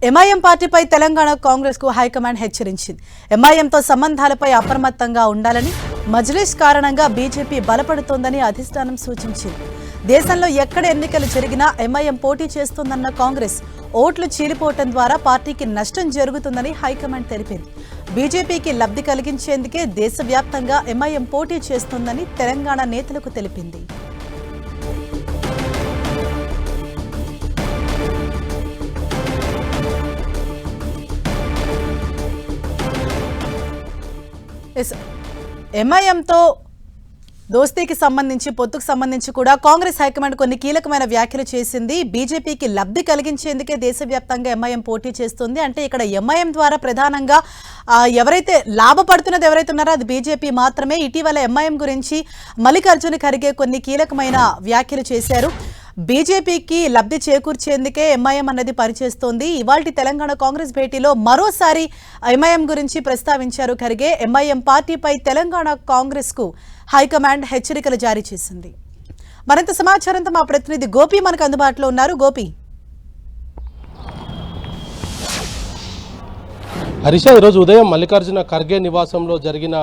MIM పార్టీపై తెలంగాణ కాంగ్రెస్ కు high command హెచ్చరించింది. ఎంఐఎంతో సంబంధాలపై అప్రమత్తంగా ఉండాలని, మజ్లిస్ కారణంగా బీజేపీ బలపడుతోందని అధిష్టానం సూచించింది. దేశంలో ఎక్కడ ఎన్నికలు జరిగినా ఎంఐఎం పోటీ చేస్తోందన్న కాంగ్రెస్ ఓట్లు చీలిపోవడం ద్వారా పార్టీకి నష్టం జరుగుతుందని హైకమాండ్ తెలిపింది. బీజేపీకి లబ్ధి కలిగించేందుకే దేశవ్యాప్తంగా ఎంఐఎం పోటీ చేస్తోందని తెలంగాణ నేతలకు తెలిపింది. ఎంఐఎంతో దోస్తీకి సంబంధించి పొత్తుకు సంబంధించి కూడా కాంగ్రెస్ హైకమాండ్ కొన్ని కీలకమైన వ్యాఖ్యలు చేసింది. బీజేపీకి లబ్ధి కలిగించేందుకే దేశవ్యాప్తంగా ఎంఐఎం పోటీ చేస్తుంది. అంటే ఇక్కడ ఎంఐఎం ద్వారా ప్రధానంగా ఎవరైతే లాభపడుతున్నది ఎవరైతే ఉన్నారో అది బీజేపీ మాత్రమే. ఇటీవల ఎంఐఎం గురించి మల్లికార్జున ఖర్గే కొన్ని కీలకమైన వ్యాఖ్యలు చేశారు. బీజేపీకి లబ్ధి చేకూర్చేందుకే ఎంఐఎం అన్నది పనిచేస్తోంది. ఇవాల్టి తెలంగాణ కాంగ్రెస్ భేటీలో మరోసారి ఎంఐఎం గురించి ప్రస్తావించారు ఖర్గే. ఎంఐఎం పార్టీపై తెలంగాణ కాంగ్రెస్ కు హైకమాండ్ హెచ్చరికలు జారీ చేసింది. మరింత సమాచారంతో మా ప్రతినిధి గోపి మనకు అందుబాటులో ఉన్నారు. గోపి, హరీష, ఈరోజు ఉదయం మల్లికార్జున ఖర్గే నివాసంలో జరిగిన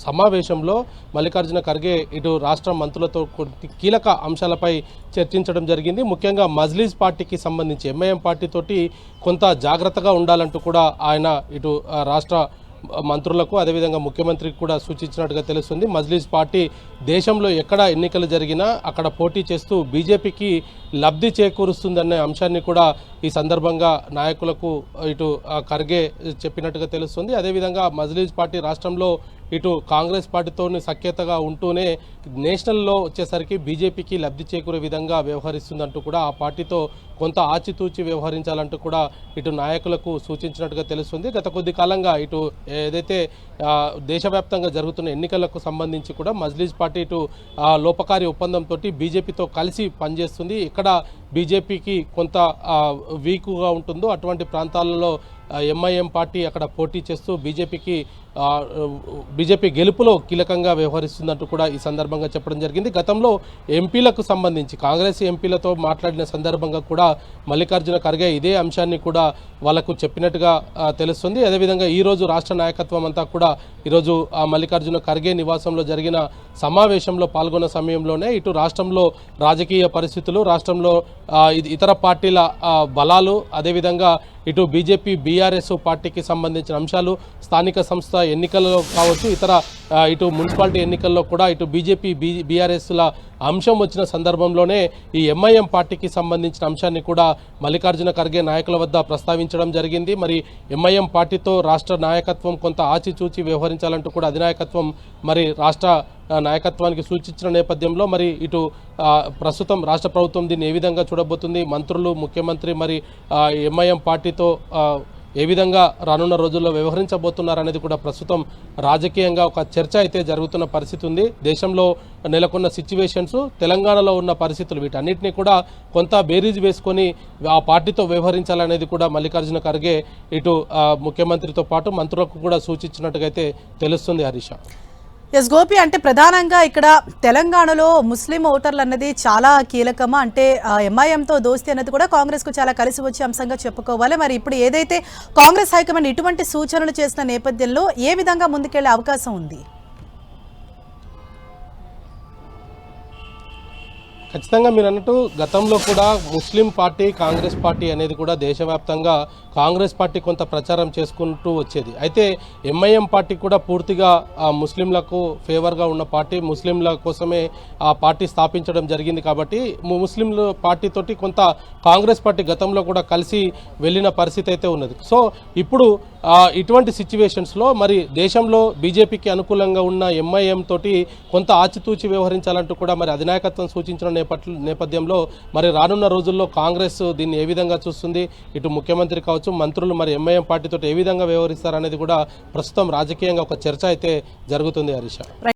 సమావేశంలో మల్లికార్జున ఖర్గే ఇటు రాష్ట్ర మంత్రులతో కొన్ని కీలక అంశాలపై చర్చించడం జరిగింది. ముఖ్యంగా మజ్లిస్ పార్టీకి సంబంధించి ఎంఐఎం పార్టీతోటి కొంత జాగ్రత్తగా ఉండాలంటూ కూడా ఆయన ఇటు రాష్ట్ర మంత్రులకు అదేవిధంగా ముఖ్యమంత్రికి కూడా సూచించినట్టుగా తెలుస్తుంది. మజ్లిస్ పార్టీ దేశంలో ఎక్కడ ఎన్నికలు జరిగినా అక్కడ పోటీ చేస్తూ బీజేపీకి లబ్ధి చేకూరుస్తుందనే అంశాన్ని కూడా ఈ సందర్భంగా నాయకులకు ఇటు ఖర్గే చెప్పినట్టుగా తెలుస్తుంది. అదేవిధంగా మజ్లిస్ పార్టీ రాష్ట్రంలో ఇటు కాంగ్రెస్ పార్టీతో సఖ్యతగా ఉంటూనే నేషనల్లో వచ్చేసరికి బీజేపీకి లబ్ధి చేకూరే విధంగా వ్యవహరిస్తుందంటూ కూడా ఆ పార్టీతో కొంత ఆచితూచి వ్యవహరించాలంటూ కూడా ఇటు నాయకులకు సూచించినట్టుగా తెలుస్తుంది. గత కొద్ది కాలంగా ఇటు ఏదైతే దేశవ్యాప్తంగా జరుగుతున్న ఎన్నికలకు సంబంధించి కూడా మజ్లిస్ పార్టీ ఇటు లోపకారి ఒప్పందంతో బీజేపీతో కలిసి పనిచేస్తుంది. ఇక్కడ బీజేపీకి కొంత వీకుగా ఉంటుందో అటువంటి ప్రాంతాలలో ఎంఐఎం పార్టీ అక్కడ పోటీ చేస్తూ బీజేపీ గెలుపులో కీలకంగా వ్యవహరిస్తుందంటూ కూడా ఈ సందర్భంగా చెప్పడం జరిగింది. గతంలో ఎంపీలకు సంబంధించి కాంగ్రెస్ ఎంపీలతో మాట్లాడిన సందర్భంగా కూడా మల్లికార్జున ఖర్గే ఇదే అంశాన్ని కూడా వాళ్లకు చెప్పినట్టుగా తెలుస్తుంది. అదేవిధంగా ఈరోజు రాష్ట్ర నాయకత్వం అంతా కూడా ఈరోజు మల్లికార్జున ఖర్గే నివాసంలో జరిగిన సమావేశంలో పాల్గొన్న సమయంలోనే ఇటు రాష్ట్రంలో రాజకీయ పరిస్థితులు, రాష్ట్రంలో ఇతర పార్టీల బలాలు, అదేవిధంగా ఇటు బీజేపీ బీఆర్ఎస్ పార్టీకి సంబంధించిన అంశాలు, స్థానిక సంస్థ ఎన్నికల్లో కావచ్చు, ఇతర ఇటు మున్సిపాలిటీ ఎన్నికల్లో కూడా ఇటు బీజేపీ బీఆర్ఎస్ల అంశం వచ్చిన సందర్భంలోనే ఈ ఎంఐఎం పార్టీకి సంబంధించిన అంశాన్ని కూడా మల్లికార్జున ఖర్గే నాయకుల వద్ద ప్రస్తావించడం జరిగింది. మరి ఎంఐఎం పార్టీతో రాష్ట్ర నాయకత్వం కొంత ఆచిచూచి వ్యవహరించాలంటూ కూడా అధినాయకత్వం మరి రాష్ట్ర నాయకత్వానికి సూచించిన నేపథ్యంలో మరి ఇటు ప్రస్తుతం రాష్ట్ర ప్రభుత్వం దీన్ని ఏ విధంగా చూడబోతుంది, మంత్రులు, ముఖ్యమంత్రి మరి ఎంఐఎం పార్టీతో ఏ విధంగా రానున్న రోజుల్లో వ్యవహరించబోతున్నారనేది కూడా ప్రస్తుతం రాజకీయంగా ఒక చర్చ అయితే జరుగుతున్న పరిస్థితి ఉంది. దేశంలో నెలకొన్న సిచ్యువేషన్స్, తెలంగాణలో ఉన్న పరిస్థితులు, వీటన్నిటినీ కూడా కొంత బేరీజ్ వేసుకొని ఆ పార్టీతో వ్యవహరించాలనేది కూడా మల్లికార్జున ఖర్గే ఇటు ముఖ్యమంత్రితో పాటు మంత్రులకు కూడా సూచించినట్టుగా అయితే తెలుస్తుంది. హరీష, ఎస్ గోపి, అంటే ప్రధానంగా ఇక్కడ తెలంగాణలో ముస్లిం ఓటర్లు అన్నది చాలా కీలకమా? అంటే ఎంఐఎంతో దోస్తీ అనేది కూడా కాంగ్రెస్ కు చాలా కలిసి వచ్చే అంశంగా చెప్పుకోవాలి. మరి ఇప్పుడు ఏదైతే కాంగ్రెస్ హైకమాండ్ ఇటువంటి సూచనలు చేసిన నేపథ్యంలో ఏ విధంగా ముందుకెళ్లే అవకాశం ఉంది? ఖచ్చితంగా మీరు అన్నట్టు గతంలో కూడా ముస్లిం పార్టీ, కాంగ్రెస్ పార్టీ అనేది కూడా దేశవ్యాప్తంగా కాంగ్రెస్ పార్టీ కొంత ప్రచారం చేసుకుంటూ వచ్చేది. అయితే ఎంఐఎం పార్టీ కూడా పూర్తిగా ముస్లింలకు ఫేవర్గా ఉన్న పార్టీ, ముస్లింల కోసమే ఆ పార్టీ స్థాపించడం జరిగింది. కాబట్టి ముస్లింల పార్టీతోటి కొంత కాంగ్రెస్ పార్టీ గతంలో కూడా కలిసి వెళ్ళిన పరిస్థితి అయితే ఉన్నది. సో ఇప్పుడు ఇటువంటి సిచ్యువేషన్స్లో మరి దేశంలో బీజేపీకి అనుకూలంగా ఉన్న ఎంఐఎం తోటి కొంత ఆచితూచి వ్యవహరించాలంటూ కూడా మరి అధినాయకత్వం సూచించిన నేపథ్యంలో మరి రానున్న రోజుల్లో కాంగ్రెస్ దీన్ని ఏ విధంగా చూస్తుంది, ఇటు ముఖ్యమంత్రి కావచ్చు, మంత్రులు మరి ఎంఐఎం పార్టీతో ఏ విధంగా వ్యవహరిస్తారనేది కూడా ప్రస్తుతం రాజకీయంగా ఒక చర్చ అయితే జరుగుతుంది. హరీష.